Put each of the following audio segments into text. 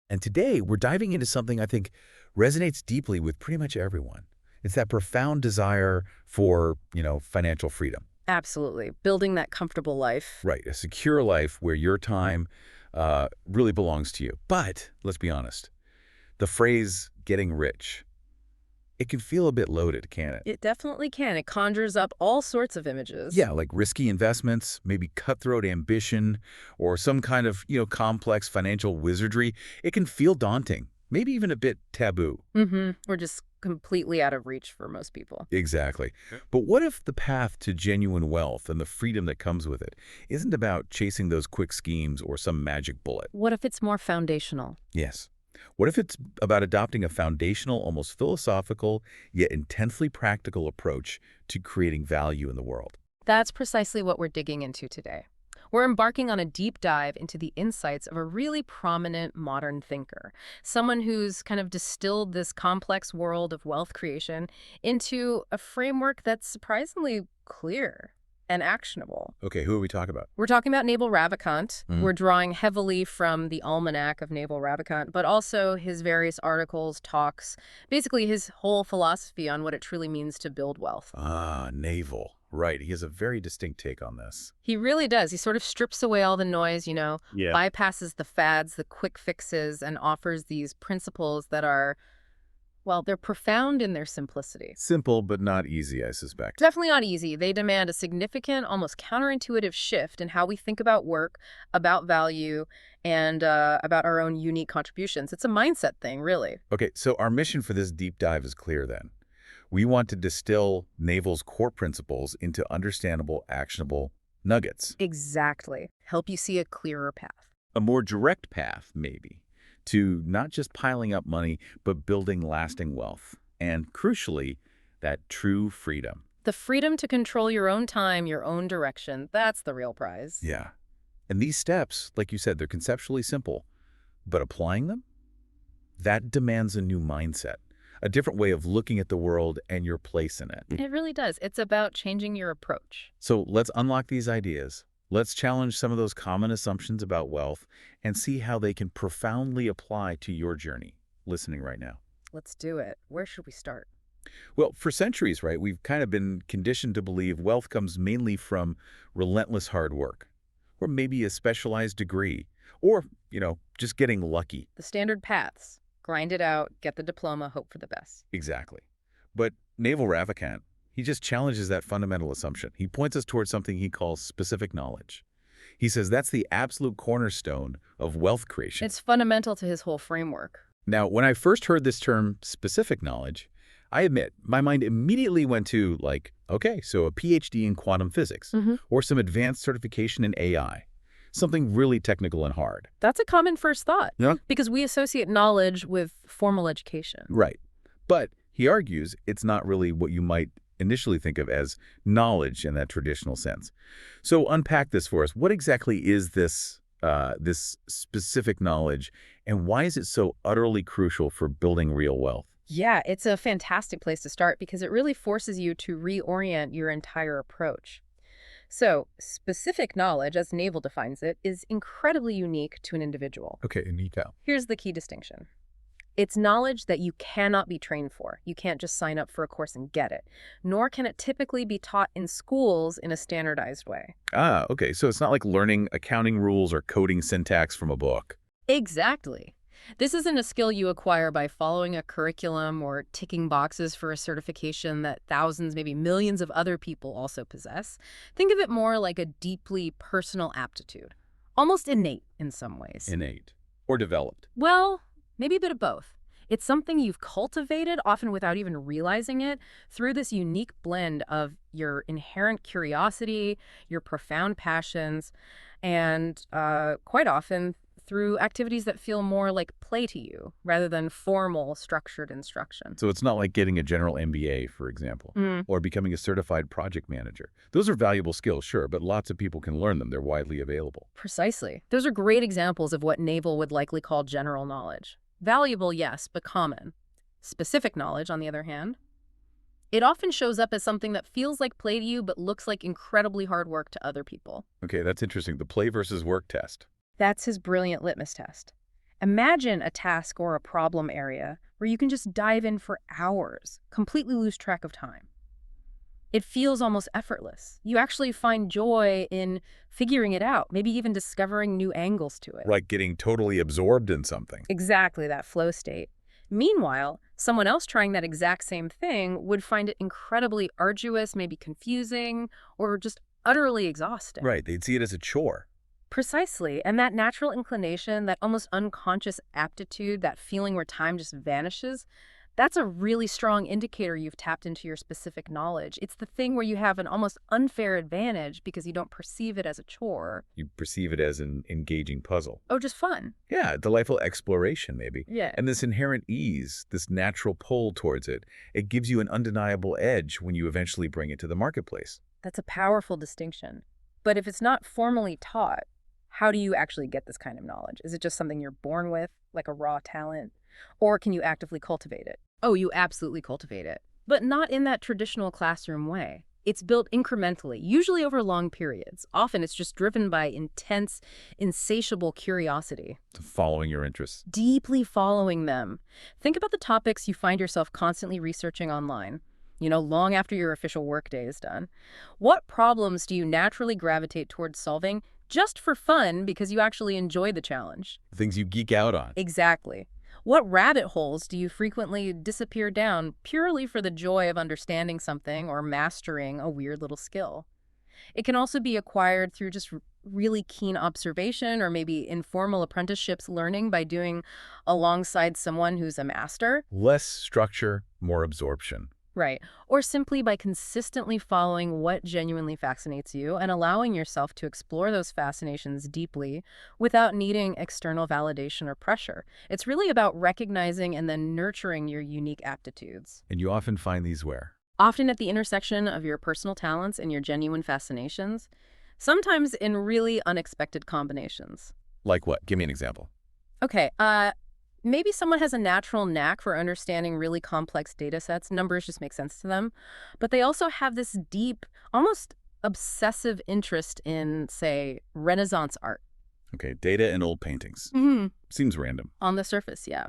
And today, we're diving into something I think resonates deeply with pretty much everyone. It's that profound desire for, financial freedom. Absolutely. Building that comfortable life. Right, a secure life where your time really belongs to you. But let's be honest, the phrase getting rich, it can feel a bit loaded, can't it? It definitely can. It conjures up all sorts of images. Yeah, like risky investments, maybe cutthroat ambition, or some kind of, complex financial wizardry. It can feel daunting, maybe even a bit taboo. We're just completely out of reach for most people. Exactly. But what if the path to genuine wealth and the freedom that comes with it isn't about chasing those quick schemes or some magic bullet? What if it's more foundational? Yes. What if it's about adopting a foundational, almost philosophical, yet intensely practical approach to creating value in the world? That's precisely what we're digging into today. We're embarking on a deep dive into the insights of a really prominent modern thinker, someone who's kind of distilled this complex world of wealth creation into a framework that's surprisingly clear and actionable. Okay, who are we talking about? We're talking about Naval Ravikant. Mhm. We're drawing heavily from the Almanac of Naval Ravikant, but also his various articles, talks, basically his whole philosophy on what it truly means to build wealth. Ah, naval. Right, he has a very distinct take on this. He really does. He sort of strips away all the noise, Yeah. bypasses the fads, the quick fixes, and offers these principles that are, well, they're profound in their simplicity. Simple, but not easy, I suspect. Definitely not easy. They demand a significant, almost counterintuitive shift in how we think about work, about value, and about our own unique contributions. It's a mindset thing, really. Okay, so our mission for this deep dive is clear then. We want to distill Naval's core principles into understandable, actionable nuggets. Exactly. Help you see a clearer path. A more direct path, maybe, to not just piling up money, but building lasting wealth. And crucially, that true freedom. The freedom to control your own time, your own direction, that's the real prize. Yeah. And these steps, like you said, they're conceptually simple, but applying them, that demands a new mindset, a different way of looking at the world and your place in it. It really does. It's about changing your approach. So let's unlock these ideas. Let's challenge some of those common assumptions about wealth and see how they can profoundly apply to your journey, listening right now. Let's do it. Where should we start? Well, for centuries, right, we've kind of been conditioned to believe wealth comes mainly from relentless hard work, or maybe a specialized degree, or, just getting lucky. The standard paths. Grind it out, get the diploma, hope for the best. Exactly. But Naval Ravikant, he just challenges that fundamental assumption. He points us towards something he calls specific knowledge. He says that's the absolute cornerstone of wealth creation. It's fundamental to his whole framework. Now, when I first heard this term specific knowledge, I admit my mind immediately went to okay, so a PhD in quantum physics or some advanced certification in AI, something really technical and hard. That's a common first thought. Yeah. Because we associate knowledge with formal education. Right. But he argues it's not really what you might initially think of as knowledge in that traditional sense. So unpack this for us. What exactly is this specific knowledge, and why is it so utterly crucial for building real wealth? Yeah, it's a fantastic place to start because it really forces you to reorient your entire approach. So, specific knowledge, as Naval defines it, is incredibly unique to an individual. Okay, Anita. Here's the key distinction. It's knowledge that you cannot be trained for. You can't just sign up for a course and get it. Nor can it typically be taught in schools in a standardized way. Ah, okay. So it's not like learning accounting rules or coding syntax from a book. Exactly. This isn't a skill you acquire by following a curriculum or ticking boxes for a certification that thousands, maybe millions of other people also possess. Think of it more like a deeply personal aptitude, almost innate in some ways. Innate. Or developed. Well, maybe a bit of both. It's something you've cultivated, often without even realizing it, through this unique blend of your inherent curiosity, your profound passions, and quite often through activities that feel more like play to you rather than formal, structured instruction. So it's not like getting a general MBA, for example, or becoming a certified project manager. Those are valuable skills, sure, but lots of people can learn them. They're widely available. Precisely. Those are great examples of what Naval would likely call general knowledge. Valuable, yes, but common. Specific knowledge, on the other hand, it often shows up as something that feels like play to you but looks like incredibly hard work to other people. Okay, that's interesting. The play versus work test. That's his brilliant litmus test. Imagine a task or a problem area where you can just dive in for hours, completely lose track of time. It feels almost effortless. You actually find joy in figuring it out, maybe even discovering new angles to it. Like getting totally absorbed in something. Exactly, that flow state. Meanwhile, someone else trying that exact same thing would find it incredibly arduous, maybe confusing, or just utterly exhausting. Right, they'd see it as a chore. Precisely. And that natural inclination, that almost unconscious aptitude, that feeling where time just vanishes, that's a really strong indicator you've tapped into your specific knowledge. It's the thing where you have an almost unfair advantage because you don't perceive it as a chore. You perceive it as an engaging puzzle. Oh, just fun. Yeah, delightful exploration, maybe. Yeah. And this inherent ease, this natural pull towards it, it gives you an undeniable edge when you eventually bring it to the marketplace. That's a powerful distinction. But if it's not formally taught, how do you actually get this kind of knowledge? Is it just something you're born with, like a raw talent? Or can you actively cultivate it? Oh, you absolutely cultivate it. But not in that traditional classroom way. It's built incrementally, usually over long periods. Often it's just driven by intense, insatiable curiosity. Following your interests. Deeply following them. Think about the topics you find yourself constantly researching online. Long after your official workday is done. What problems do you naturally gravitate towards solving just for fun because you actually enjoy the challenge? Things you geek out on. Exactly. What rabbit holes do you frequently disappear down purely for the joy of understanding something or mastering a weird little skill? It can also be acquired through just really keen observation or maybe informal apprenticeships learning by doing alongside someone who's a master. Less structure, more absorption. Right. Or simply by consistently following what genuinely fascinates you and allowing yourself to explore those fascinations deeply without needing external validation or pressure. It's really about recognizing and then nurturing your unique aptitudes. And you often find these where? Often at the intersection of your personal talents and your genuine fascinations, sometimes in really unexpected combinations. Like what? Give me an example. Okay, maybe someone has a natural knack for understanding really complex data sets. Numbers just make sense to them. But they also have this deep, almost obsessive interest in, say, Renaissance art. Okay, data and old paintings. Seems random. On the surface, yeah.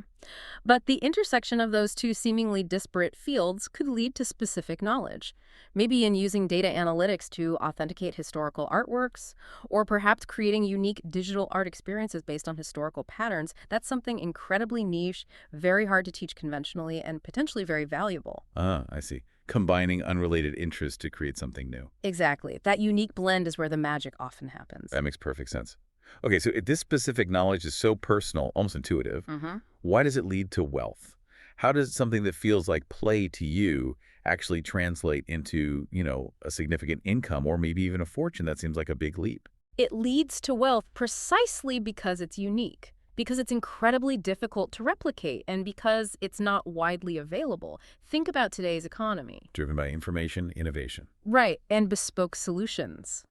But the intersection of those two seemingly disparate fields could lead to specific knowledge. Maybe in using data analytics to authenticate historical artworks, or perhaps creating unique digital art experiences based on historical patterns. That's something incredibly niche, very hard to teach conventionally, and potentially very valuable. Ah, I see. Combining unrelated interests to create something new. Exactly. That unique blend is where the magic often happens. That makes perfect sense. Okay, so if this specific knowledge is so personal, almost intuitive, why does it lead to wealth? How does something that feels like play to you actually translate into, a significant income or maybe even a fortune? That seems like a big leap. It leads to wealth precisely because it's unique, because it's incredibly difficult to replicate, and because it's not widely available. Think about today's economy. Driven by information, innovation. Right, and bespoke solutions.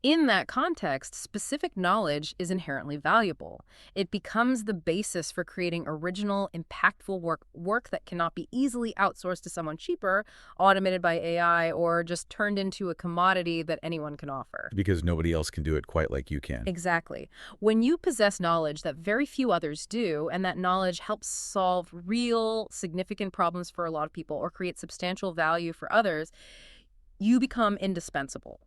In that context, specific knowledge is inherently valuable. It becomes the basis for creating original, impactful work that cannot be easily outsourced to someone cheaper, automated by AI, or just turned into a commodity that anyone can offer. Because nobody else can do it quite like you can. Exactly. When you possess knowledge that very few others do, and that knowledge helps solve real, significant problems for a lot of people or create substantial value for others, you become indispensable.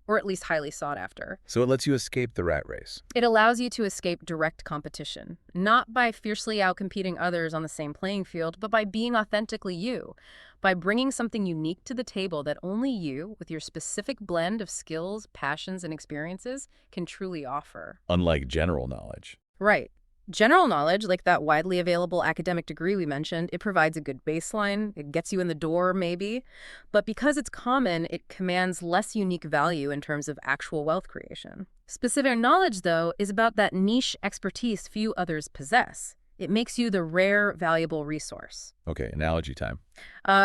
Or at least highly sought after. So it lets you escape the rat race. It allows you to escape direct competition, not by fiercely outcompeting others on the same playing field, but by being authentically you, by bringing something unique to the table that only you, with your specific blend of skills, passions, and experiences, can truly offer. Unlike general knowledge. Right. General knowledge, like that widely available academic degree we mentioned, it provides a good baseline. It gets you in the door, maybe. But because it's common, it commands less unique value in terms of actual wealth creation. Specific knowledge, though, is about that niche expertise few others possess. It makes you the rare, valuable resource. Okay, analogy time.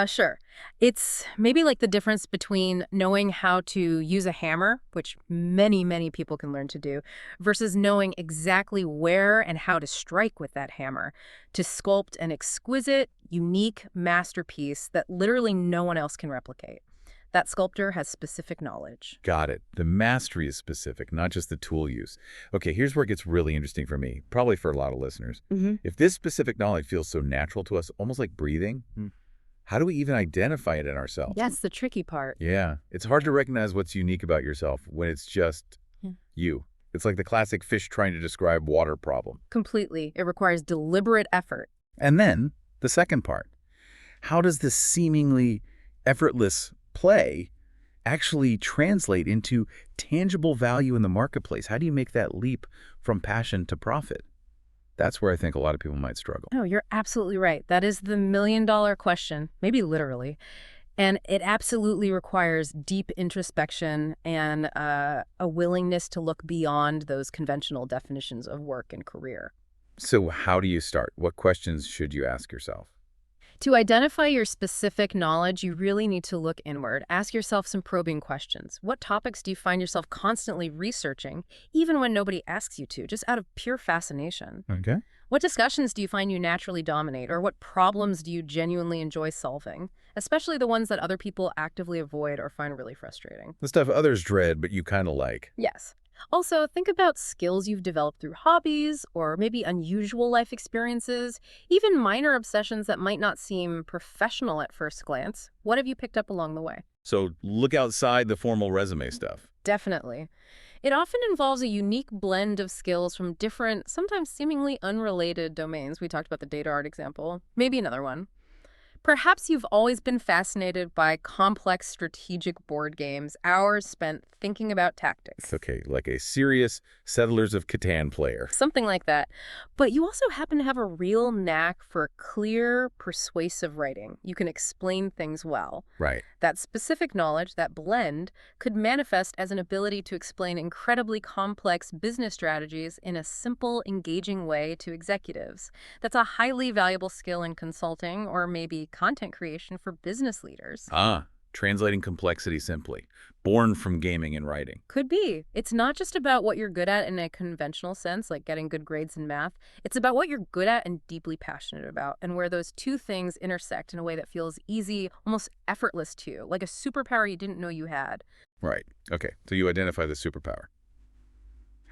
Sure. It's maybe like the difference between knowing how to use a hammer, which many, many people can learn to do, versus knowing exactly where and how to strike with that hammer to sculpt an exquisite, unique masterpiece that literally no one else can replicate. That sculptor has specific knowledge. Got it. The mastery is specific, not just the tool use. Okay, here's where it gets really interesting for me, probably for a lot of listeners. If this specific knowledge feels so natural to us, almost like breathing, how do we even identify it in ourselves? That's the tricky part. Yeah, it's hard to recognize what's unique about yourself when it's just you. It's like the classic fish trying to describe water problem. Completely. It requires deliberate effort. And then the second part. How does this seemingly effortless play actually translate into tangible value in the marketplace? How do you make that leap from passion to profit? That's where I think a lot of people might struggle. No, you're absolutely right. That is the million-dollar question, maybe literally. And it absolutely requires deep introspection and a willingness to look beyond those conventional definitions of work and career. So how do you start? What questions should you ask yourself? To identify your specific knowledge, you really need to look inward. Ask yourself some probing questions. What topics do you find yourself constantly researching, even when nobody asks you to, just out of pure fascination? Okay. What discussions do you find you naturally dominate, or what problems do you genuinely enjoy solving, especially the ones that other people actively avoid or find really frustrating? The stuff others dread, but you kind of like. Yes. Also, think about skills you've developed through hobbies or maybe unusual life experiences, even minor obsessions that might not seem professional at first glance. What have you picked up along the way? So look outside the formal resume stuff. Definitely. It often involves a unique blend of skills from different, sometimes seemingly unrelated domains. We talked about the data art example. Maybe another one. Perhaps you've always been fascinated by complex strategic board games, hours spent thinking about tactics. Okay, like a serious Settlers of Catan player. Something like that. But you also happen to have a real knack for clear, persuasive writing. You can explain things well. Right. That specific knowledge, that blend, could manifest as an ability to explain incredibly complex business strategies in a simple, engaging way to executives. That's a highly valuable skill in consulting or maybe content creation for business leaders. Translating complexity simply. Born from gaming and writing. Could be. It's not just about what you're good at in a conventional sense, like getting good grades in math. It's about what you're good at and deeply passionate about, and where those two things intersect in a way that feels easy, almost effortless to you, like a superpower you didn't know you had. Right. Okay, so you identify the superpower.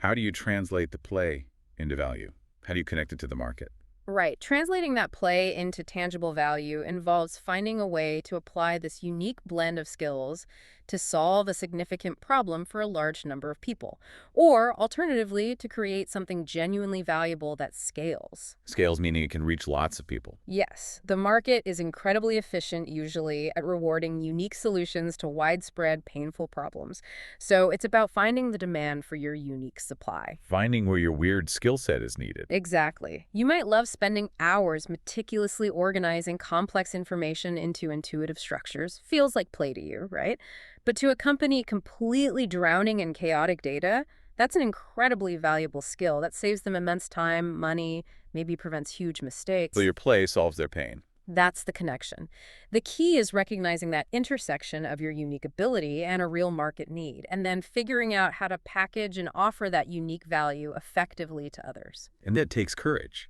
How do you translate the play into value? How do you connect it to the market? Right. Translating that play into tangible value involves finding a way to apply this unique blend of skills to solve a significant problem for a large number of people, or alternatively, to create something genuinely valuable that scales. Scales meaning it can reach lots of people. Yes, the market is incredibly efficient usually at rewarding unique solutions to widespread, painful problems. So it's about finding the demand for your unique supply. Finding where your weird skill set is needed. Exactly. You might love spending hours meticulously organizing complex information into intuitive structures. Feels like play to you, right? But to a company completely drowning in chaotic data, that's an incredibly valuable skill that saves them immense time, money, maybe prevents huge mistakes. So your play solves their pain. That's the connection. The key is recognizing that intersection of your unique ability and a real market need, and then figuring out how to package and offer that unique value effectively to others. And that takes courage.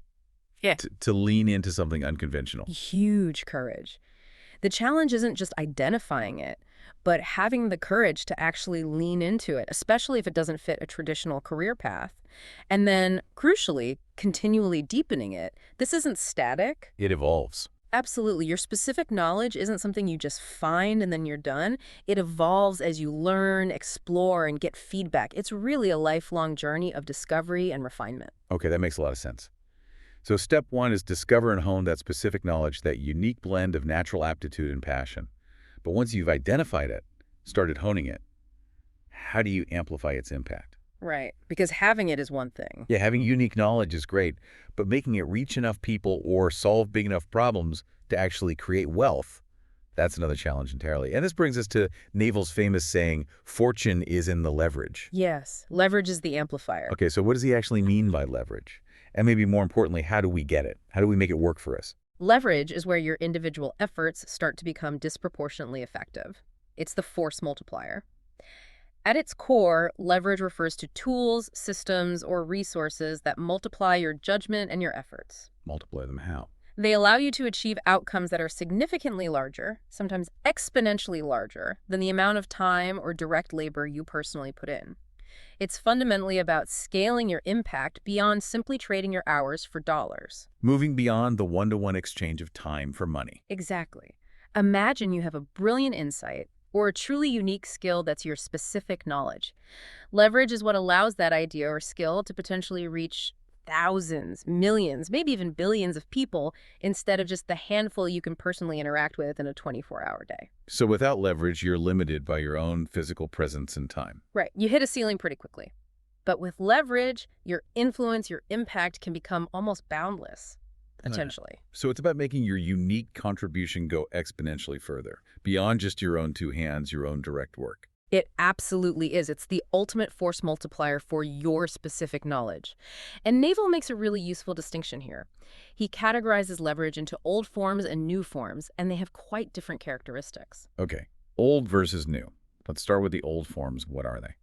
Yeah. To lean into something unconventional. Huge courage. The challenge isn't just identifying it, but having the courage to actually lean into it, especially if it doesn't fit a traditional career path. And then, crucially, continually deepening it. This isn't static. It evolves. Absolutely. Your specific knowledge isn't something you just find and then you're done. It evolves as you learn, explore, and get feedback. It's really a lifelong journey of discovery and refinement. Okay, that makes a lot of sense. So step one is discover and hone that specific knowledge, that unique blend of natural aptitude and passion. But once you've identified it, started honing it, how do you amplify its impact? Right, because having it is one thing. Yeah, having unique knowledge is great, but making it reach enough people or solve big enough problems to actually create wealth, that's another challenge entirely. And this brings us to Naval's famous saying, fortune is in the leverage. Yes, leverage is the amplifier. Okay, so what does he actually mean by leverage? And maybe more importantly, how do we get it? How do we make it work for us? Leverage is where your individual efforts start to become disproportionately effective. It's the force multiplier. At its core, leverage refers to tools, systems, or resources that multiply your judgment and your efforts. Multiply them how? They allow you to achieve outcomes that are significantly larger, sometimes exponentially larger, than the amount of time or direct labor you personally put in. It's fundamentally about scaling your impact beyond simply trading your hours for dollars. Moving beyond the one-to-one exchange of time for money. Exactly. Imagine you have a brilliant insight or a truly unique skill that's your specific knowledge. Leverage is what allows that idea or skill to potentially reach thousands, millions, maybe even billions of people instead of just the handful you can personally interact with in a 24-hour day. So without leverage, you're limited by your own physical presence and time. Right. You hit a ceiling pretty quickly. But with leverage, your influence, your impact can become almost boundless, potentially. So it's about making your unique contribution go exponentially further, beyond just your own two hands, your own direct work. It absolutely is. It's the ultimate force multiplier for your specific knowledge. And Naval makes a really useful distinction here. He categorizes leverage into old forms and new forms, and they have quite different characteristics. Okay, old versus new. Let's start with the old forms. What are they?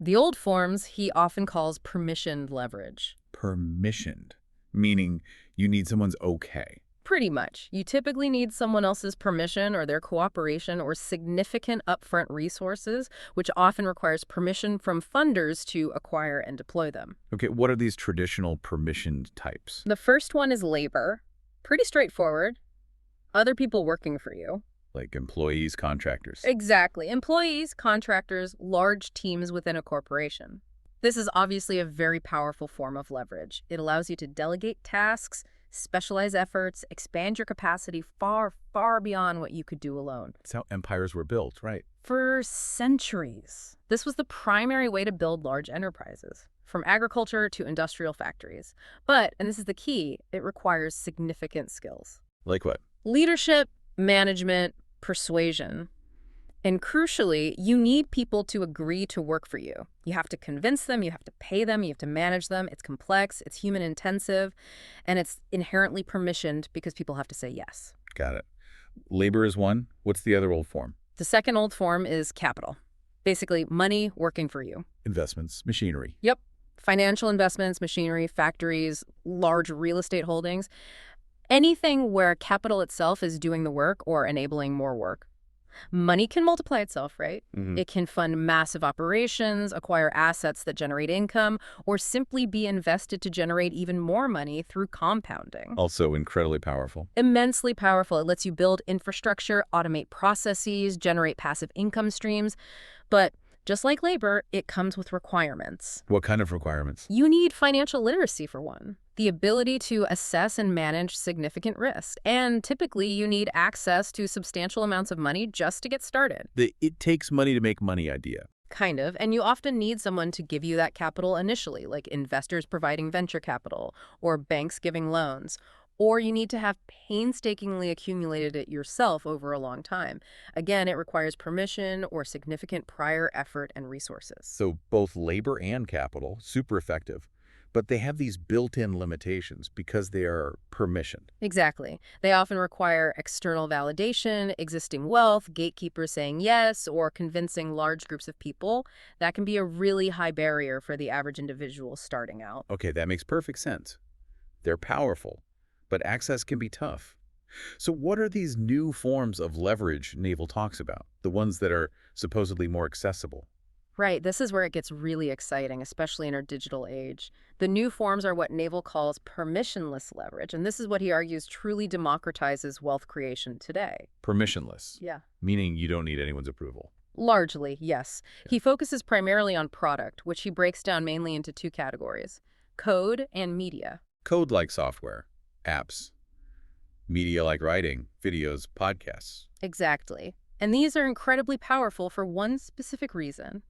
The old forms he often calls permissioned leverage. Permissioned, meaning you need someone's okay. Pretty much. You typically need someone else's permission or their cooperation or significant upfront resources, which often requires permission from funders to acquire and deploy them. Okay, what are these traditional permissioned types? The first one is labor. Pretty straightforward. Other people working for you. Like employees, contractors. Exactly. Employees, contractors, large teams within a corporation. This is obviously a very powerful form of leverage. It allows you to delegate tasks, specialize efforts, expand your capacity far, far beyond what you could do alone. That's how empires were built, right? For centuries, this was the primary way to build large enterprises, from agriculture to industrial factories. But, and this is the key, it requires significant skills. Like what? Leadership, management, persuasion. And crucially, you need people to agree to work for you. You have to convince them, you have to pay them, you have to manage them. It's complex, it's human intensive, and it's inherently permissioned because people have to say yes. Got it. Labor is one. What's the other old form? The second old form is capital. Basically, money working for you. Investments, machinery. Yep. Financial investments, machinery, factories, large real estate holdings. Anything where capital itself is doing the work or enabling more work. Money can multiply itself, right? It can fund massive operations, acquire assets that generate income, or simply be invested to generate even more money through compounding. Also incredibly powerful. Immensely powerful. It lets you build infrastructure, automate processes, generate passive income streams. But just like labor, it comes with requirements. What kind of requirements? You need financial literacy, for one. The ability to assess and manage significant risk. And typically, you need access to substantial amounts of money just to get started. The it takes money to make money idea. Kind of. And you often need someone to give you that capital initially, like investors providing venture capital or banks giving loans. Or you need to have painstakingly accumulated it yourself over a long time. Again, it requires permission or significant prior effort and resources. So both labor and capital, super effective. But they have these built-in limitations because they are permissioned. Exactly. They often require external validation, existing wealth, gatekeepers saying yes, or convincing large groups of people. That can be a really high barrier for the average individual starting out. Okay, that makes perfect sense. They're powerful, but access can be tough. So what are these new forms of leverage Naval talks about, the ones that are supposedly more accessible? Right, this is where it gets really exciting, especially in our digital age. The new forms are what Naval calls permissionless leverage, and this is what he argues truly democratizes wealth creation today. Permissionless, Yeah. meaning you don't need anyone's approval. Largely, yes. He focuses primarily on product, which he breaks down mainly into two categories: code and media. Code like software, apps, media like writing, videos, podcasts. Exactly. And these are incredibly powerful for one specific reason.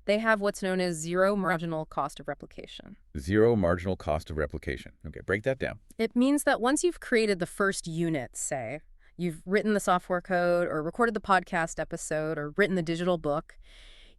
They have what's known as zero marginal cost of replication. Zero marginal cost of replication. Okay, break that down. It means that once you've created the first unit, say, you've written the software code or recorded the podcast episode or written the digital book,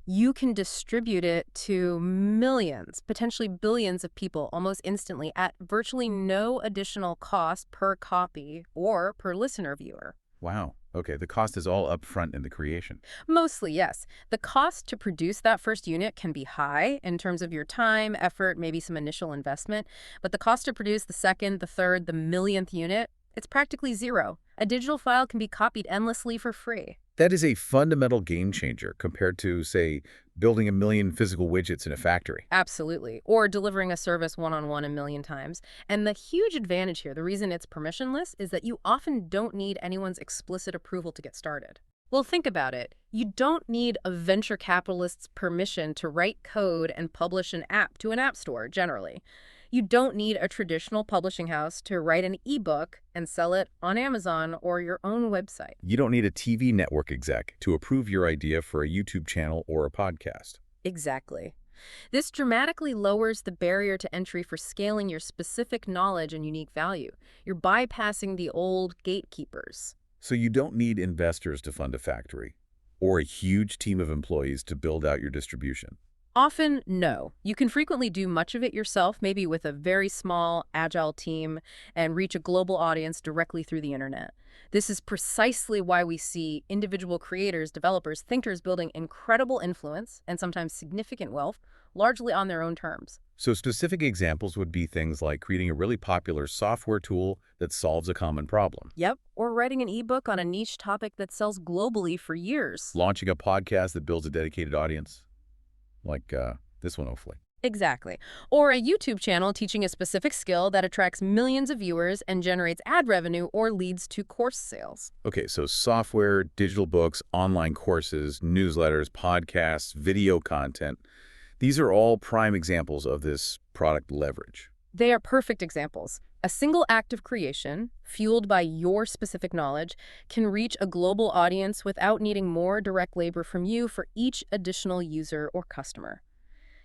you can distribute it to millions, potentially billions of people almost instantly at virtually no additional cost per copy or per listener viewer. Wow. Okay, the cost is all up front in the creation. Mostly, yes. The cost to produce that first unit can be high in terms of your time, effort, maybe some initial investment. But the cost to produce the second, the third, the millionth unit, It's practically zero. A digital file can be copied endlessly for free. That is a fundamental game changer compared to, say, building a million physical widgets in a factory. Absolutely. Or delivering a service one-on-one a million times. And the huge advantage here, the reason it's permissionless, is that you often don't need anyone's explicit approval to get started. Well, think about it. You don't need a venture capitalist's permission to write code and publish an app to an app store, generally. You don't need a traditional publishing house to write an ebook and sell it on Amazon or your own website. You don't need a TV network exec to approve your idea for a YouTube channel or a podcast. Exactly. This dramatically lowers the barrier to entry for scaling your specific knowledge and unique value. You're bypassing the old gatekeepers. So you don't need investors to fund a factory or a huge team of employees to build out your distribution. Often, no. You can frequently do much of it yourself, maybe with a very small, agile team, and reach a global audience directly through the internet. This is precisely why we see individual creators, developers, thinkers building incredible influence and sometimes significant wealth, largely on their own terms. So specific examples would be things like creating a really popular software tool that solves a common problem, Yep, or writing an ebook on a niche topic that sells globally for years. launching a podcast that builds a dedicated audience, like this one, hopefully. Exactly. Or a YouTube channel teaching a specific skill that attracts millions of viewers and generates ad revenue or leads to course sales. Okay, so software, digital books, online courses, newsletters, podcasts, video content. These are all prime examples of this product leverage. They are perfect examples. A single act of creation, fueled by your specific knowledge, can reach a global audience without needing more direct labor from you for each additional user or customer.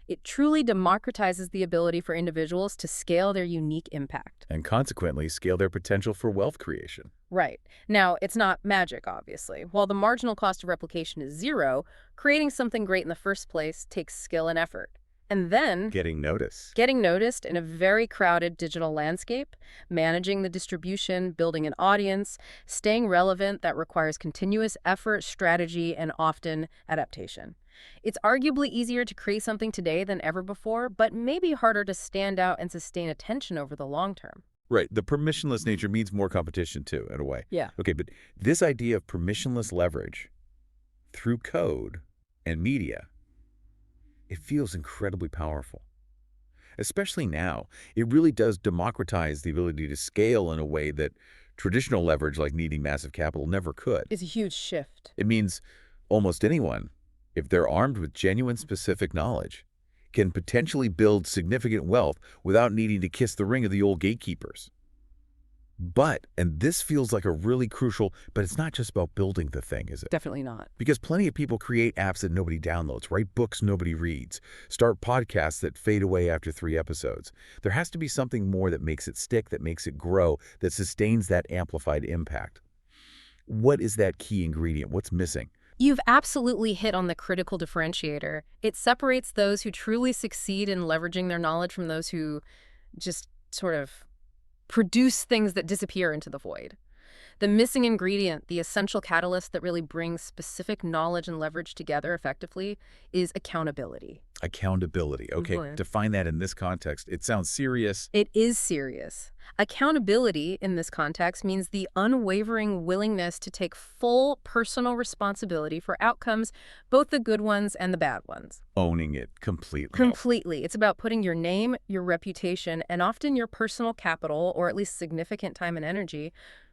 It truly democratizes the ability for individuals to scale their unique impact. And consequently, scale their potential for wealth creation. Right. Now, it's not magic, obviously. While the marginal cost of replication is zero, creating something great in the first place takes skill and effort. And then Getting notice. getting noticed in a very crowded digital landscape, managing the distribution, building an audience, staying relevant, that requires continuous effort, strategy, and often adaptation. It's arguably easier to create something today than ever before, but maybe harder to stand out and sustain attention over the long term. Right, the permissionless nature means more competition too, in a way. Yeah. Okay, but this idea of permissionless leverage through code and media, it feels incredibly powerful. Especially now, it really does democratize the ability to scale in a way that traditional leverage, like needing massive capital, never could. It's a huge shift. It means almost anyone, if they're armed with genuine specific knowledge, can potentially build significant wealth without needing to kiss the ring of the old gatekeepers. But, and this feels like a really crucial, but it's not just about building the thing, is it? Definitely not. Because plenty of people create apps that nobody downloads, write books nobody reads, start podcasts that fade away after 3 episodes. There has to be something more that makes it stick, that makes it grow, that sustains that amplified impact. What is that key ingredient? What's missing? You've absolutely hit on the critical differentiator. It separates those who truly succeed in leveraging their knowledge from those who just sort of produce things that disappear into the void. The missing ingredient, the essential catalyst that really brings specific knowledge and leverage together effectively, is accountability. Accountability. Okay, Mhm. define that in this context. It sounds serious. It is serious. Accountability in this context means the unwavering willingness to take full personal responsibility for outcomes, both the good ones and the bad ones. Owning it completely. Completely. It's about putting your name, your reputation, and often your personal capital, or at least significant time and energy,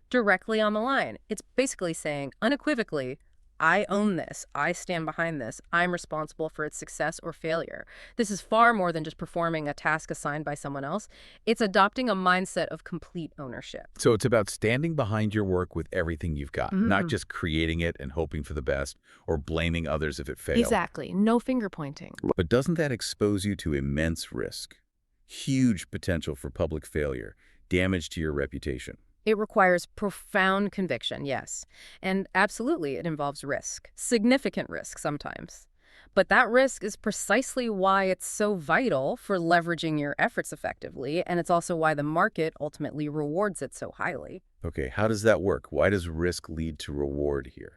directly on the line. It's basically saying unequivocally, I own this, I stand behind this, I'm responsible for its success or failure. This is far more than just performing a task assigned by someone else. It's adopting a mindset of complete ownership. So it's about standing behind your work with everything you've got, not Mhm. just creating it and hoping for the best or blaming others if it fails. Exactly. No finger pointing. But doesn't that expose you to immense risk? Huge potential for public failure, damage to your reputation. It requires profound conviction, yes. And absolutely, it involves risk. Significant risk sometimes. But that risk is precisely why it's so vital for leveraging your efforts effectively, and it's also why the market ultimately rewards it so highly. Okay, how does that work? Why does risk lead to reward here?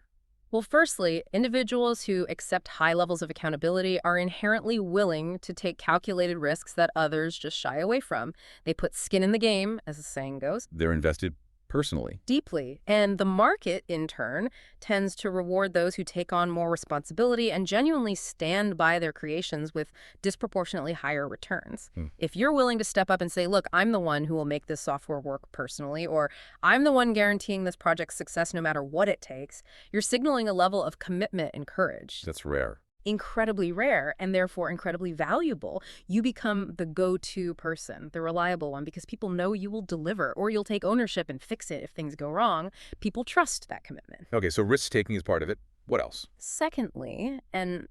Well, firstly, individuals who accept high levels of accountability are inherently willing to take calculated risks that others just shy away from. They put skin in the game, as the saying goes. They're invested personally. Deeply. And the market, in turn, tends to reward those who take on more responsibility and genuinely stand by their creations with disproportionately higher returns. Hmm. If you're willing to step up and say, look, I'm the one who will make this software work personally, or I'm the one guaranteeing this project's success no matter what it takes, you're signaling a level of commitment and courage. That's rare. Incredibly rare and therefore incredibly valuable. You become the go-to person, the reliable one, because people know you will deliver or you'll take ownership and fix it if things go wrong. People trust that commitment. Okay, so risk-taking is part of it. What else? Secondly, and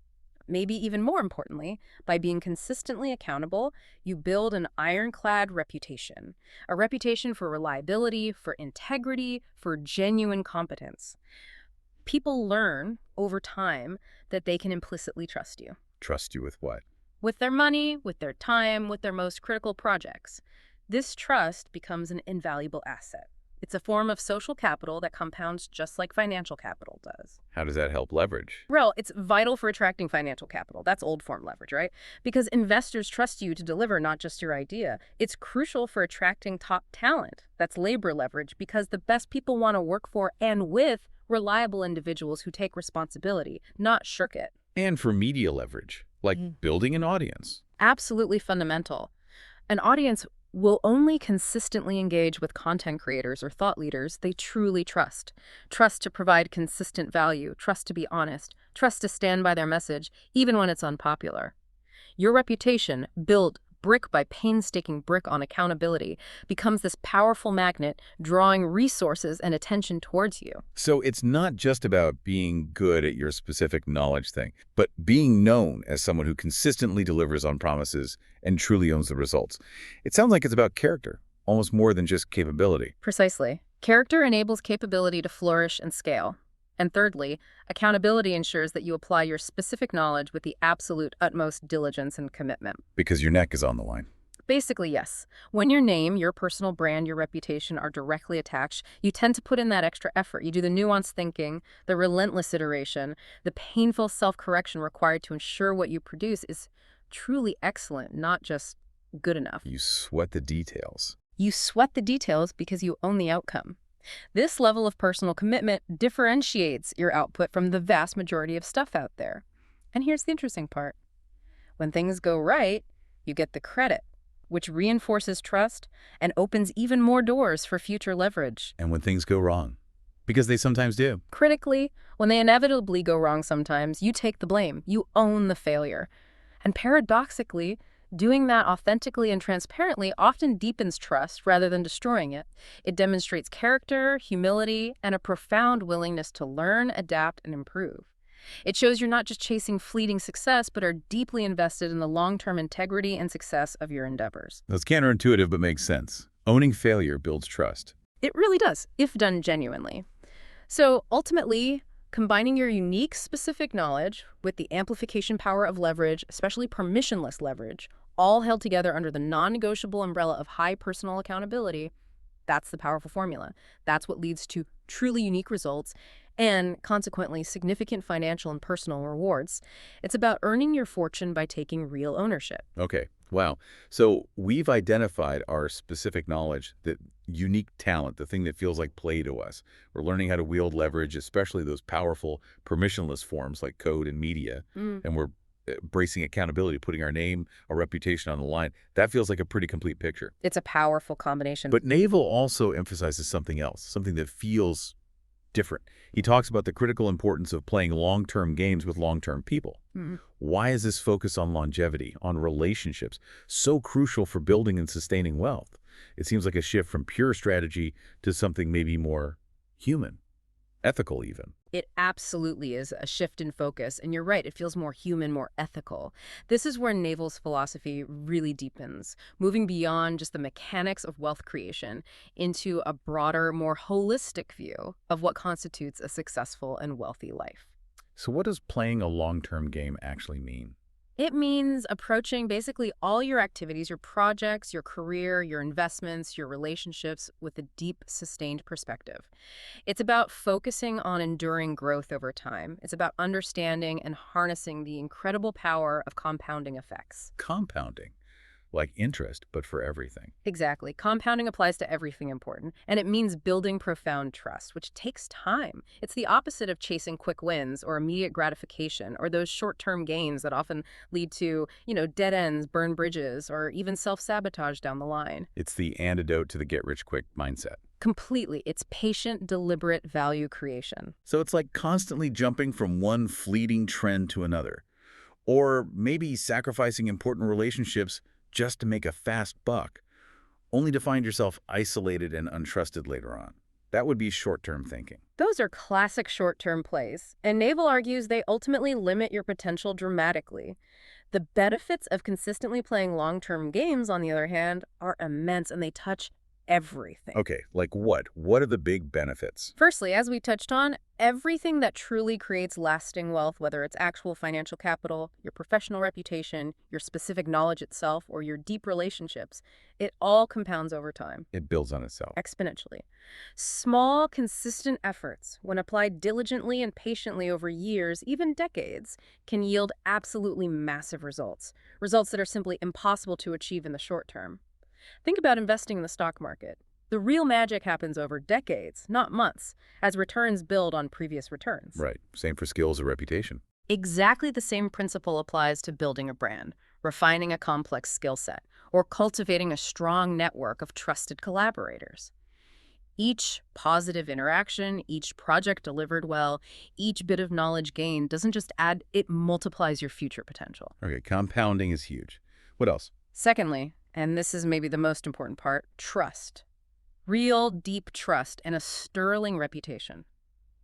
maybe even more importantly, by being consistently accountable, you build an ironclad reputation. A reputation for reliability, for integrity, for genuine competence. People learn over time that they can implicitly trust you. Trust you with what? With their money, with their time, with their most critical projects. This trust becomes an invaluable asset. It's a form of social capital that compounds just like financial capital does. How does that help leverage? Well, it's vital for attracting financial capital. That's old form leverage, right? Because investors trust you to deliver not just your idea. It's crucial for attracting top talent. That's labor leverage because the best people want to work for and with reliable individuals who take responsibility, not shirk it. And for media leverage, like building an audience. Absolutely fundamental. An audience will only consistently engage with content creators or thought leaders they truly trust. Trust to provide consistent value, trust to be honest, trust to stand by their message, even when it's unpopular. Your reputation, built brick by painstaking brick on accountability, becomes this powerful magnet drawing resources and attention towards you. So it's not just about being good at your specific knowledge thing, but being known as someone who consistently delivers on promises and truly owns the results. It sounds like it's about character, almost more than just capability. Precisely. Character enables capability to flourish and scale. And thirdly, accountability ensures that you apply your specific knowledge with the absolute utmost diligence and commitment. Because your neck is on the line. Basically, yes. When your name, your personal brand, your reputation are directly attached, you tend to put in that extra effort. You do the nuanced thinking, the relentless iteration, the painful self-correction required to ensure what you produce is truly excellent, not just good enough. You sweat the details. You sweat the details because you own the outcome. This level of personal commitment differentiates your output from the vast majority of stuff out there. And here's the interesting part. When things go right, you get the credit, which reinforces trust and opens even more doors for future leverage. And when things go wrong, because they sometimes do. Critically, when they inevitably go wrong sometimes, you take the blame. You own the failure. And paradoxically, doing that authentically and transparently often deepens trust rather than destroying it. It demonstrates character, humility, and a profound willingness to learn, adapt, and improve. It shows you're not just chasing fleeting success, but are deeply invested in the long-term integrity and success of your endeavors. That's counterintuitive, but makes sense. Owning failure builds trust. It really does, if done genuinely. So ultimately, combining your unique specific knowledge with the amplification power of leverage, especially permissionless leverage, all held together under the non-negotiable umbrella of high personal accountability, that's the powerful formula. That's what leads to truly unique results and, consequently, significant financial and personal rewards. It's about earning your fortune by taking real ownership. Okay, wow. So we've identified our specific knowledge, the unique talent, the thing that feels like play to us. We're learning how to wield leverage, especially those powerful permissionless forms like code and media. And we're embracing accountability, putting our name, our reputation on the line. That feels like a pretty complete picture. It's a powerful combination. But Naval also emphasizes something else, something that feels different. He talks about the critical importance of playing long-term games with long-term people. Why is this focus on longevity, on relationships, so crucial for building and sustaining wealth? It seems like a shift from pure strategy to something maybe more human, ethical even. It absolutely is a shift in focus, and you're right, it feels more human, more ethical. This is where Naval's philosophy really deepens, moving beyond just the mechanics of wealth creation into a broader, more holistic view of what constitutes a successful and wealthy life. So what does playing a long-term game actually mean? It means approaching basically all your activities, your projects, your career, your investments, your relationships with a deep, sustained perspective. It's about focusing on enduring growth over time. It's about understanding and harnessing the incredible power of compounding effects. Compounding. Like interest, but for everything. Exactly. Compounding applies to everything important, and it means building profound trust, which takes time. It's the opposite of chasing quick wins or immediate gratification or those short-term gains that often lead to, dead ends, burn bridges, or even self-sabotage down the line. It's the antidote to the get-rich-quick mindset. Completely. It's patient, deliberate value creation. So it's like constantly jumping from one fleeting trend to another. Or maybe sacrificing important relationships just to make a fast buck, only to find yourself isolated and untrusted later on. That would be short-term thinking. Those are classic short-term plays, and Naval argues they ultimately limit your potential dramatically. The benefits of consistently playing long-term games, on the other hand, are immense, and they touch everything. Okay, like what? What are the big benefits? Firstly, as we touched on, everything that truly creates lasting wealth, whether it's actual financial capital, your professional reputation, your specific knowledge itself, or your deep relationships, it all compounds over time. It builds on itself. Exponentially. Small, consistent efforts, when applied diligently and patiently over years, even decades, can yield absolutely massive results. Results that are simply impossible to achieve in the short term. Think about investing in the stock market. The real magic happens over decades, not months, as returns build on previous returns. Right. Same for skills or reputation. Exactly the same principle applies to building a brand, refining a complex skill set, or cultivating a strong network of trusted collaborators. Each positive interaction, each project delivered well, each bit of knowledge gained doesn't just add, it multiplies your future potential. Okay, compounding is huge. What else? Secondly, and this is maybe the most important part, trust. Real, deep trust and a sterling reputation.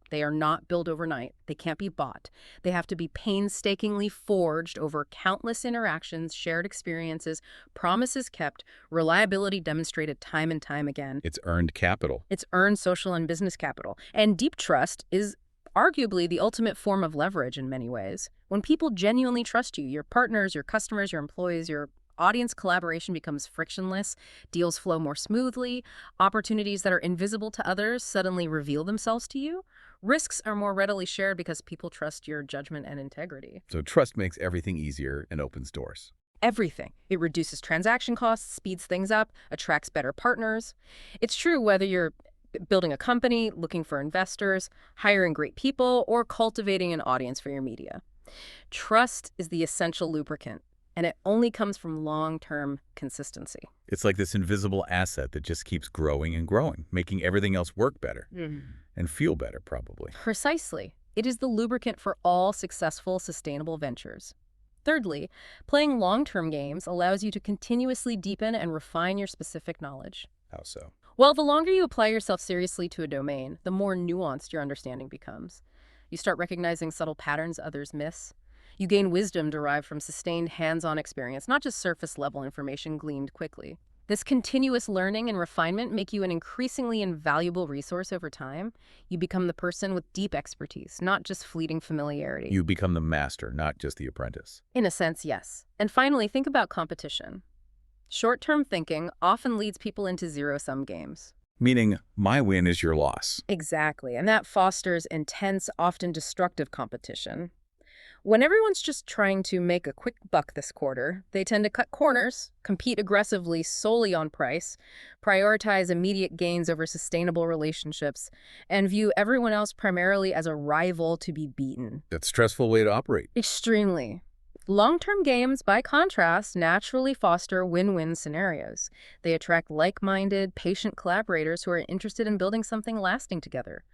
They are not built overnight. They can't be bought. They have to be painstakingly forged over countless interactions, shared experiences, promises kept, reliability demonstrated time and time again. It's earned capital. It's earned social and business capital. And deep trust is arguably the ultimate form of leverage in many ways. When people genuinely trust you, your partners, your customers, your employees, your audience collaboration becomes frictionless, deals flow more smoothly, opportunities that are invisible to others suddenly reveal themselves to you. Risks are more readily shared because people trust your judgment and integrity. So trust makes everything easier and opens doors. Everything. It reduces transaction costs, speeds things up, attracts better partners. It's true whether you're building a company, looking for investors, hiring great people, or cultivating an audience for your media. Trust is the essential lubricant, and it only comes from long-term consistency. It's like this invisible asset that just keeps growing and growing, making everything else work better and feel better, probably. Precisely. It is the lubricant for all successful, sustainable ventures. Thirdly, playing long-term games allows you to continuously deepen and refine your specific knowledge. How so? Well, the longer you apply yourself seriously to a domain, the more nuanced your understanding becomes. You start recognizing subtle patterns others miss. You gain wisdom derived from sustained hands-on experience, not just surface-level information gleaned quickly. This continuous learning and refinement make you an increasingly invaluable resource over time. You become the person with deep expertise, not just fleeting familiarity. You become the master, not just the apprentice. In a sense, yes. And finally, think about competition. Short-term thinking often leads people into zero-sum games. Meaning, my win is your loss. Exactly, and that fosters intense, often destructive competition. When everyone's just trying to make a quick buck this quarter, they tend to cut corners, compete aggressively solely on price, prioritize immediate gains over sustainable relationships, and view everyone else primarily as a rival to be beaten. That's a stressful way to operate. Extremely. Long-term games, by contrast, naturally foster win-win scenarios. They attract like-minded, patient collaborators who are interested in building something lasting together.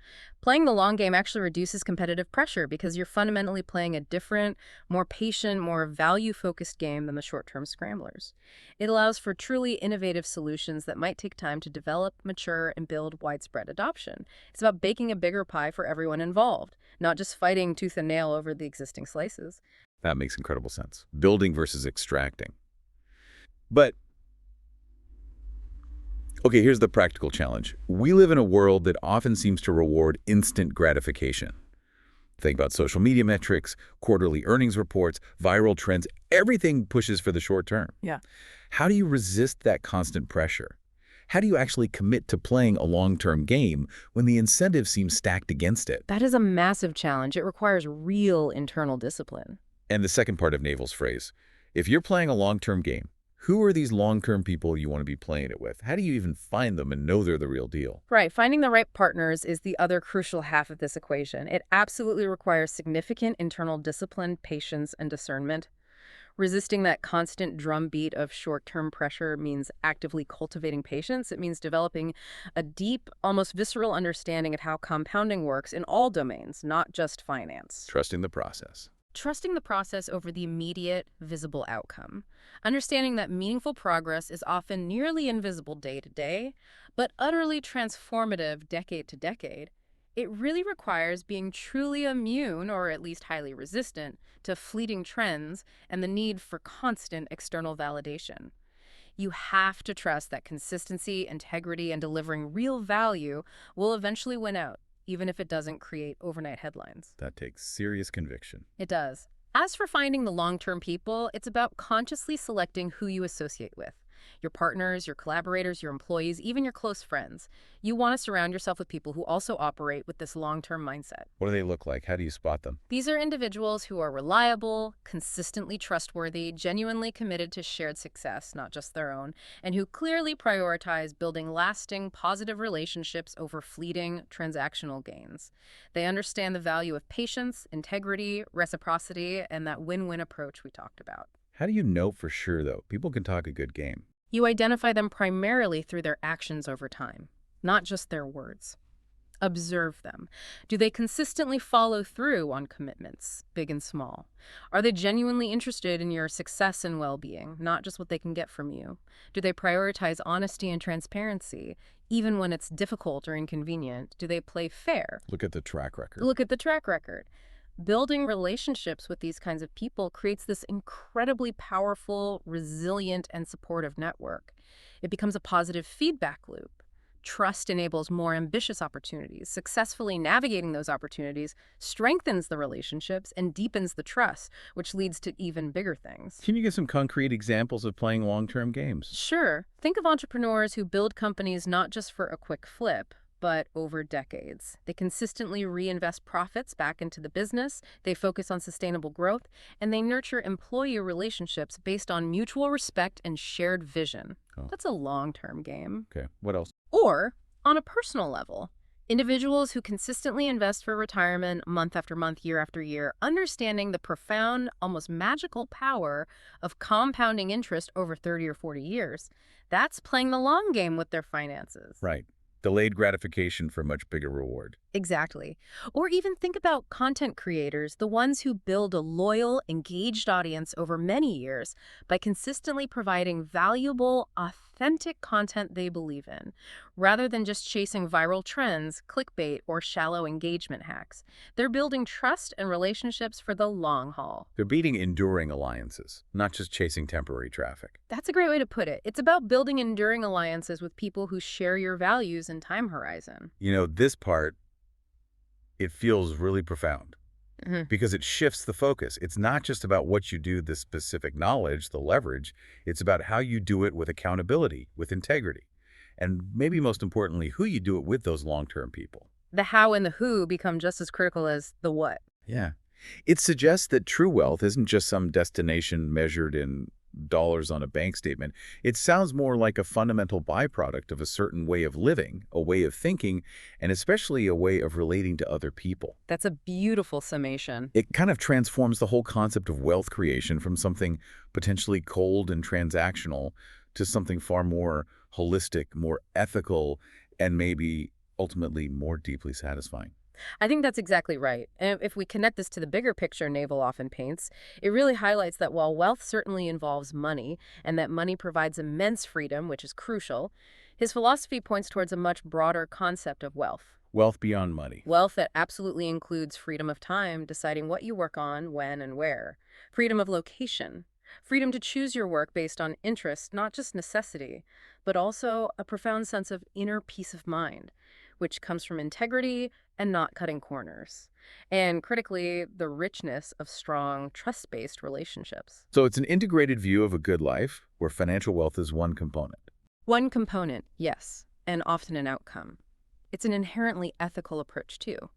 Playing the long game actually reduces competitive pressure because you're fundamentally playing a different, more patient, more value-focused game than the short-term scramblers. It allows for truly innovative solutions that might take time to develop, mature, and build widespread adoption. It's about baking a bigger pie for everyone involved, not just fighting tooth and nail over the existing slices. That makes incredible sense. Building versus extracting. But, okay, here's the practical challenge. We live in a world that often seems to reward instant gratification. Think about social media metrics, quarterly earnings reports, viral trends. Everything pushes for the short term. Yeah. How do you resist that constant pressure? How do you actually commit to playing a long-term game when the incentive seems stacked against it? That is a massive challenge. It requires real internal discipline. And the second part of Naval's phrase, if you're playing a long-term game, Who are these long-term people you want to be playing it with? How do you even find them and know they're the real deal? Right, finding the right partners is the other crucial half of this equation. It absolutely requires significant internal discipline, patience, and discernment. Resisting that constant drumbeat of short-term pressure means actively cultivating patience. It means developing a deep, almost visceral understanding of how compounding works in all domains, not just finance. Trusting the process. Trusting the process over the immediate, visible outcome. Understanding that meaningful progress is often nearly invisible day to day, but utterly transformative decade to decade. It really requires being truly immune, or at least highly resistant, to fleeting trends and the need for constant external validation. You have to trust that consistency, integrity, and delivering real value will eventually win out, even if it doesn't create overnight headlines. That takes serious conviction. It does. As for finding the long-term people, it's about consciously selecting who you associate with. Your partners, your collaborators, your employees, even your close friends. You want to surround yourself with people who also operate with this long-term mindset. What do they look like? How do you spot them? These are individuals who are reliable, consistently trustworthy, genuinely committed to shared success, not just their own, and who clearly prioritize building lasting, positive relationships over fleeting, transactional gains. They understand the value of patience, integrity, reciprocity, and that win-win approach we talked about. How do you know for sure, though? People can talk a good game. You identify them primarily through their actions over time, not just their words. Observe them. Do they consistently follow through on commitments, big and small? Are they genuinely interested in your success and well-being, not just what they can get from you? Do they prioritize honesty and transparency, even when it's difficult or inconvenient? Do they play fair? Look at the track record. Look at the track record. Building relationships with these kinds of people creates this incredibly powerful, resilient, and supportive network. It becomes a positive feedback loop. Trust enables more ambitious opportunities. Successfully navigating those opportunities strengthens the relationships and deepens the trust, which leads to even bigger things. Can you give some concrete examples of playing long-term games? Sure. Think of entrepreneurs who build companies not just for a quick flip, but over decades. They consistently reinvest profits back into the business, they focus on sustainable growth, and they nurture employee relationships based on mutual respect and shared vision. Oh. That's a long-term game. Okay, what else? Or, on a personal level, individuals who consistently invest for retirement month after month, year after year, understanding the profound, almost magical power of compounding interest over 30 or 40 years. That's playing the long game with their finances. Right. Delayed gratification for much bigger reward. Exactly. Or even think about content creators, the ones who build a loyal, engaged audience over many years by consistently providing valuable, authentic content they believe in, rather than just chasing viral trends, clickbait, or shallow engagement hacks. They're building trust and relationships for the long haul. They're beating enduring alliances, not just chasing temporary traffic. That's a great way to put it. It's about building enduring alliances with people who share your values and time horizon. You know, this part, it feels really profound because it shifts the focus. It's not just about what you do, the specific knowledge, the leverage. It's about how you do it with accountability, with integrity, and maybe most importantly, who you do it with those long-term people. The how and the who become just as critical as the what. Yeah. It suggests that true wealth isn't just some destination measured in dollars on a bank statement. It sounds more like a fundamental byproduct of a certain way of living, a way of thinking, and especially a way of relating to other people. That's a beautiful summation. It kind of transforms the whole concept of wealth creation from something potentially cold and transactional to something far more holistic, more ethical, and maybe ultimately more deeply satisfying. I think that's exactly right. And if we connect this to the bigger picture Naval often paints, it really highlights that while wealth certainly involves money, and that money provides immense freedom, which is crucial, his philosophy points towards a much broader concept of wealth. Wealth beyond money. Wealth that absolutely includes freedom of time, deciding what you work on, when, and where. Freedom of location. Freedom to choose your work based on interest, not just necessity, but also a profound sense of inner peace of mind, which comes from integrity and not cutting corners. And critically, the richness of strong, trust-based relationships. So it's an integrated view of a good life where financial wealth is one component. One component, yes, and often an outcome. It's an inherently ethical approach, too,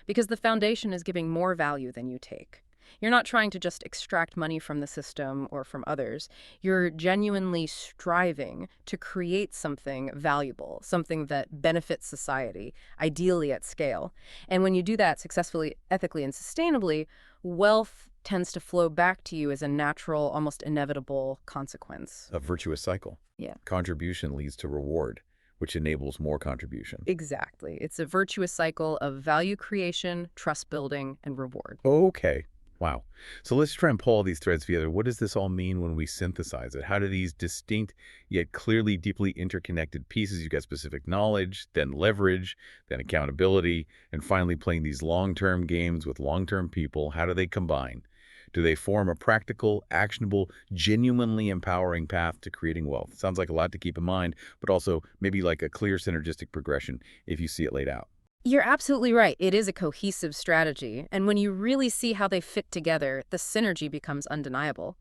because the foundation is giving more value than you take. You're not trying to just extract money from the system or from others. You're genuinely striving to create something valuable, something that benefits society, ideally at scale. And when you do that successfully, ethically, and sustainably, wealth tends to flow back to you as a natural, almost inevitable consequence. A virtuous cycle. Yeah. Contribution leads to reward, which enables more contribution. Exactly. It's a virtuous cycle of value creation, trust building, and reward. Okay. Wow. So let's try and pull all these threads together. What does this all mean when we synthesize it? How do these distinct yet clearly deeply interconnected pieces, you got specific knowledge, then leverage, then accountability, and finally playing these long-term games with long-term people, how do they combine? Do they form a practical, actionable, genuinely empowering path to creating wealth? Sounds like a lot to keep in mind, but also maybe like a clear synergistic progression if you see it laid out. You're absolutely right. It is a cohesive strategy, and when you really see how they fit together, the synergy becomes undeniable.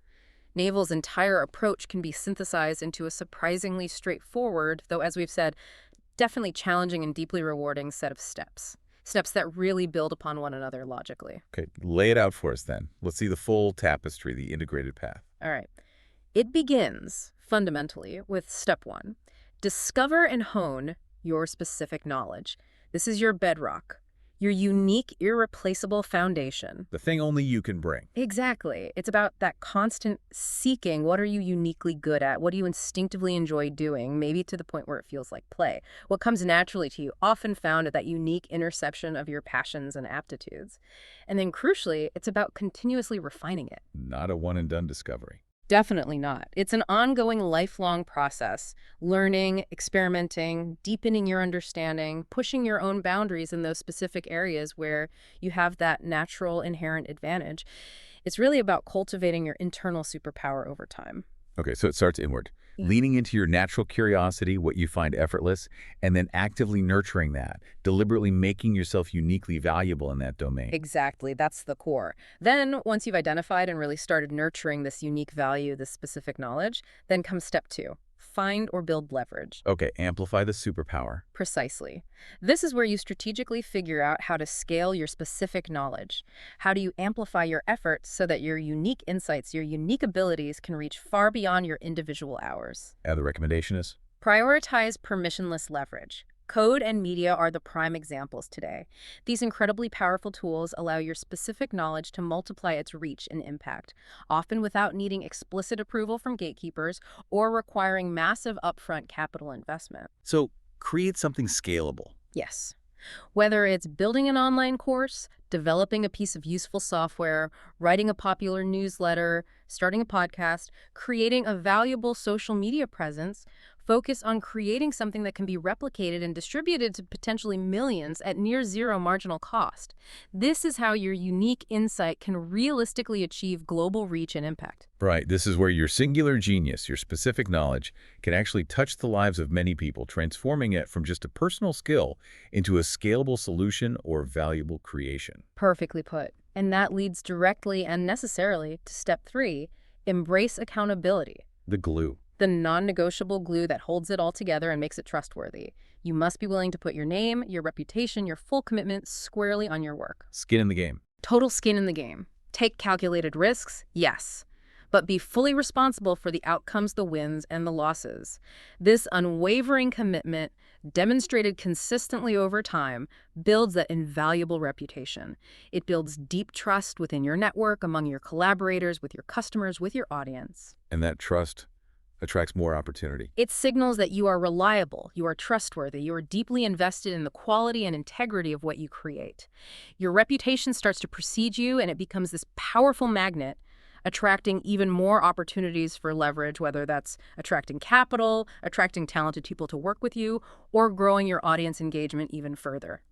Naval's entire approach can be synthesized into a surprisingly straightforward, though as we've said, definitely challenging and deeply rewarding set of steps. Steps that really build upon one another logically. Okay, lay it out for us then. Let's see the full tapestry, the integrated path. All right. It begins, fundamentally, with step one. Discover and hone your specific knowledge. This is your bedrock, your unique, irreplaceable foundation. The thing only you can bring. Exactly. It's about that constant seeking. What are you uniquely good at? What do you instinctively enjoy doing? Maybe to the point where it feels like play. What comes naturally to you, often found at that unique intersection of your passions and aptitudes. And then crucially, it's about continuously refining it. Not a one-and-done discovery. Definitely not. It's an ongoing, lifelong process. Learning, experimenting, deepening your understanding, pushing your own boundaries in those specific areas where you have that natural, inherent advantage. It's really about cultivating your internal superpower over time. Okay, so it starts inward. Leaning into your natural curiosity, what you find effortless, and then actively nurturing that, deliberately making yourself uniquely valuable in that domain. Exactly. That's the core. Then, once you've identified and really started nurturing this unique value, this specific knowledge, then comes step two. Find or build leverage. Okay, amplify the superpower. Precisely. This is where you strategically figure out how to scale your specific knowledge. How do you amplify your efforts so that your unique insights, your unique abilities can reach far beyond your individual hours? The recommendation is? Prioritize permissionless leverage. Code and media are the prime examples today. These incredibly powerful tools allow your specific knowledge to multiply its reach and impact, often without needing explicit approval from gatekeepers or requiring massive upfront capital investment. So, create something scalable. Yes. Whether it's building an online course, developing a piece of useful software, writing a popular newsletter, starting a podcast, creating a valuable social media presence, focus on creating something that can be replicated and distributed to potentially millions at near zero marginal cost. This is how your unique insight can realistically achieve global reach and impact. Right. This is where your singular genius, your specific knowledge, can actually touch the lives of many people, transforming it from just a personal skill into a scalable solution or valuable creation. Perfectly put. And that leads directly and necessarily to step three, embrace accountability. The glue. The non-negotiable glue that holds it all together and makes it trustworthy. You must be willing to put your name, your reputation, your full commitment squarely on your work. Skin in the game. Total skin in the game. Take calculated risks, yes, but be fully responsible for the outcomes, the wins, and the losses. This unwavering commitment, demonstrated consistently over time, builds that invaluable reputation. It builds deep trust within your network, among your collaborators, with your customers, with your audience. And that trust attracts more opportunity. It signals that you are reliable, you are trustworthy, you are deeply invested in the quality and integrity of what you create. Your reputation starts to precede you, and it becomes this powerful magnet, attracting even more opportunities for leverage, whether that's attracting capital, attracting talented people to work with you, or growing your audience engagement even further.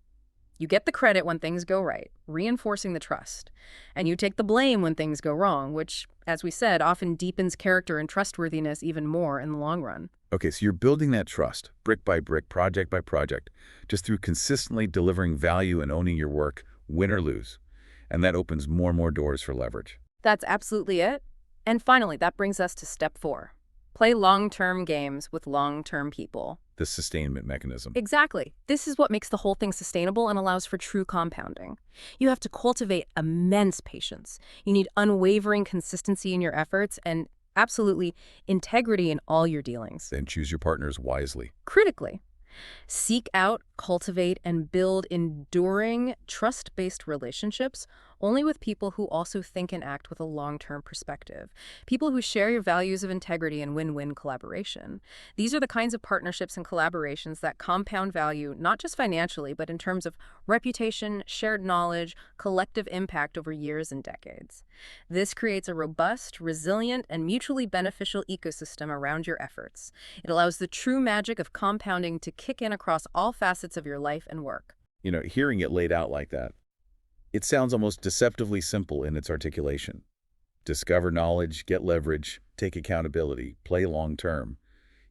You get the credit when things go right, reinforcing the trust. And you take the blame when things go wrong, which, as we said, often deepens character and trustworthiness even more in the long run. Okay, so you're building that trust, brick by brick, project by project, just through consistently delivering value and owning your work, win or lose. And that opens more and more doors for leverage. That's absolutely it. And finally, that brings us to step four. Play long-term games with long-term people. the sustainment mechanism. Exactly. This is what makes the whole thing sustainable and allows for true compounding. You have to cultivate immense patience. You need unwavering consistency in your efforts and absolutely integrity in all your dealings. Then choose your partners wisely. Critically, seek out, cultivate, and build enduring, trust-based relationships only with people who also think and act with a long-term perspective. People who share your values of integrity and win-win collaboration. These are the kinds of partnerships and collaborations that compound value, not just financially, but in terms of reputation, shared knowledge, collective impact over years and decades. This creates a robust, resilient, and mutually beneficial ecosystem around your efforts. It allows the true magic of compounding to kick in across all facets of your life and work. Hearing it laid out like that, it sounds almost deceptively simple in its articulation. Discover knowledge, get leverage, take accountability, play long-term.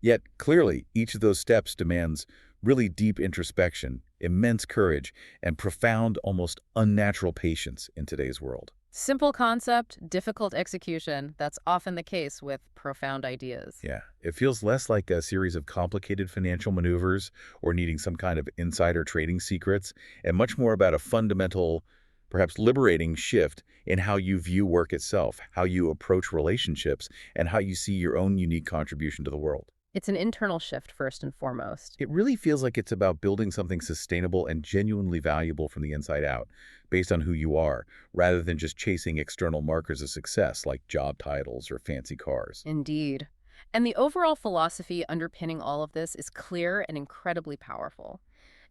Yet, clearly, each of those steps demands really deep introspection, immense courage, and profound, almost unnatural patience in today's world. Simple concept, difficult execution. That's often the case with profound ideas. Yeah, it feels less like a series of complicated financial maneuvers or needing some kind of insider trading secrets, and much more about a fundamental, perhaps liberating shift in how you view work itself, how you approach relationships, and how you see your own unique contribution to the world. It's an internal shift first and foremost. It really feels like it's about building something sustainable and genuinely valuable from the inside out, based on who you are, rather than just chasing external markers of success like job titles or fancy cars. Indeed. And the overall philosophy underpinning all of this is clear and incredibly powerful.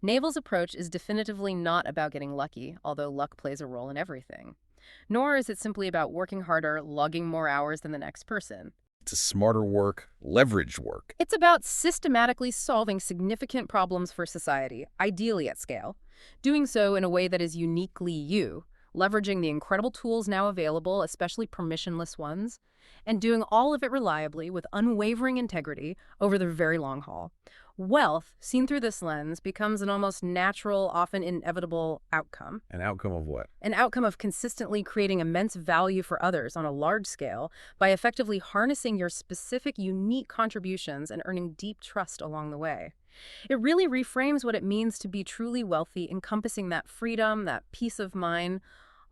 Naval's approach is definitively not about getting lucky, although luck plays a role in everything. Nor is it simply about working harder, logging more hours than the next person. It's a smarter work, leveraged work. It's about systematically solving significant problems for society, ideally at scale. Doing so in a way that is uniquely you, leveraging the incredible tools now available, especially permissionless ones, and doing all of it reliably with unwavering integrity over the very long haul. Wealth, seen through this lens, becomes an almost natural, often inevitable outcome. An outcome of what? An outcome of consistently creating immense value for others on a large scale by effectively harnessing your specific, unique contributions and earning deep trust along the way. It really reframes what it means to be truly wealthy, encompassing that freedom, that peace of mind,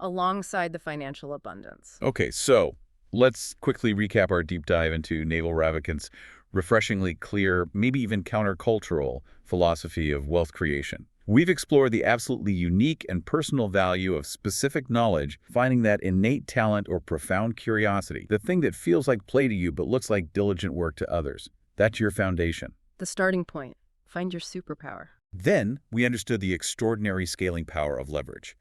alongside the financial abundance. Okay, so let's quickly recap our deep dive into Naval Ravikant's refreshingly clear, maybe even countercultural philosophy of wealth creation. We've explored the absolutely unique and personal value of specific knowledge, finding that innate talent or profound curiosity, the thing that feels like play to you but looks like diligent work to others. That's your foundation. The starting point. Find your superpower. Then we understood the extraordinary scaling power of leverage,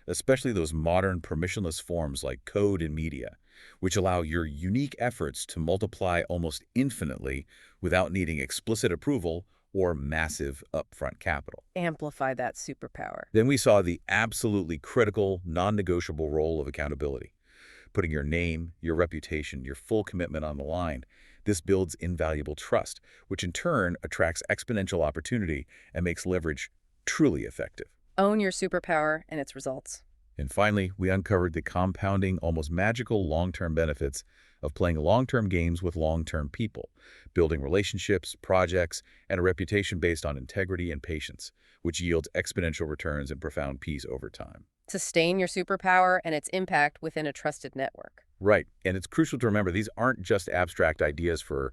especially those modern permissionless forms like code and media, which allow your unique efforts to multiply almost infinitely without needing explicit approval or massive upfront capital. Amplify that superpower. Then we saw the absolutely critical, non-negotiable role of accountability, putting your name, your reputation, your full commitment on the line. This builds invaluable trust, which in turn attracts exponential opportunity and makes leverage truly effective. Own your superpower and its results. And finally, we uncovered the compounding, almost magical long-term benefits of playing long-term games with long-term people, building relationships, projects, and a reputation based on integrity and patience, which yields exponential returns and profound peace over time. Sustain your superpower and its impact within a trusted network. Right. And it's crucial to remember these aren't just abstract ideas for,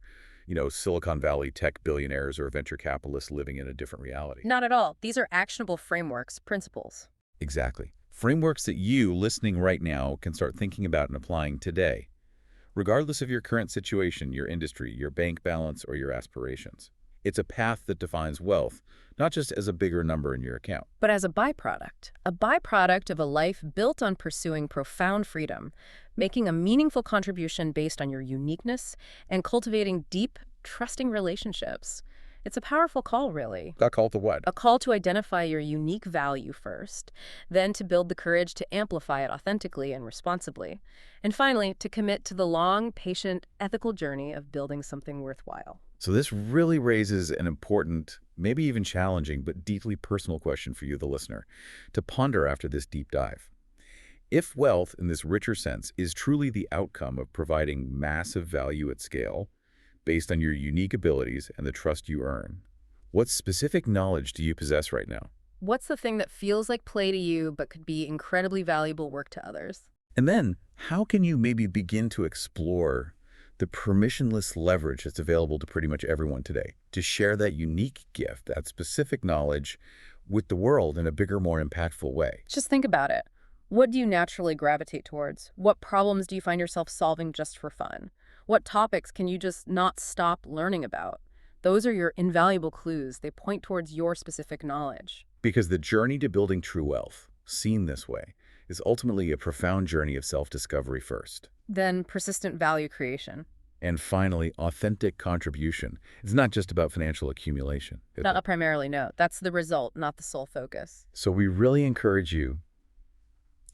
Silicon Valley tech billionaires or venture capitalists living in a different reality. Not at all. These are actionable frameworks, principles. Exactly. Frameworks that you, listening right now, can start thinking about and applying today, regardless of your current situation, your industry, your bank balance, or your aspirations. It's a path that defines wealth, not just as a bigger number in your account, but as a byproduct of a life built on pursuing profound freedom, making a meaningful contribution based on your uniqueness, and cultivating deep, trusting relationships. It's a powerful call, really. A call to what? A call to identify your unique value first, then to build the courage to amplify it authentically and responsibly, and finally, to commit to the long, patient, ethical journey of building something worthwhile. So this really raises an important, maybe even challenging, but deeply personal question for you, the listener, to ponder after this deep dive. If wealth, in this richer sense, is truly the outcome of providing massive value at scale, based on your unique abilities and the trust you earn, What specific knowledge do you possess right now? What's the thing that feels like play to you but could be incredibly valuable work to others? And then, how can you maybe begin to explore the permissionless leverage that's available to pretty much everyone today to share that unique gift, that specific knowledge with the world in a bigger, more impactful way? Just think about it. What do you naturally gravitate towards? What problems do you find yourself solving just for fun? What topics can you just not stop learning about? Those are your invaluable clues. They point towards your specific knowledge. Because the journey to building true wealth, seen this way, is ultimately a profound journey of self-discovery first. Then persistent value creation. And finally, authentic contribution. It's not just about financial accumulation, is Not it? a primarily, no. That's the result, not the sole focus. So we really encourage you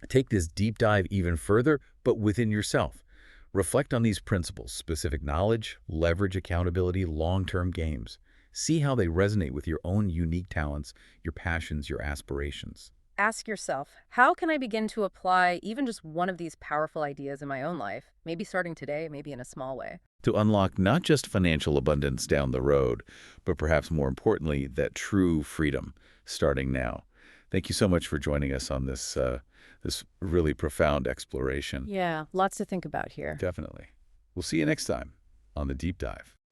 to take this deep dive even further, but within yourself. Reflect on these principles: specific knowledge, leverage accountability, long-term games. See how they resonate with your own unique talents, your passions, your aspirations. Ask yourself, how can I begin to apply even just one of these powerful ideas in my own life? Maybe starting today, maybe in a small way. To unlock not just financial abundance down the road, but perhaps more importantly, that true freedom starting now. Thank you so much for joining us on this really profound exploration. Yeah, lots to think about here. Definitely. We'll see you next time on The Deep Dive.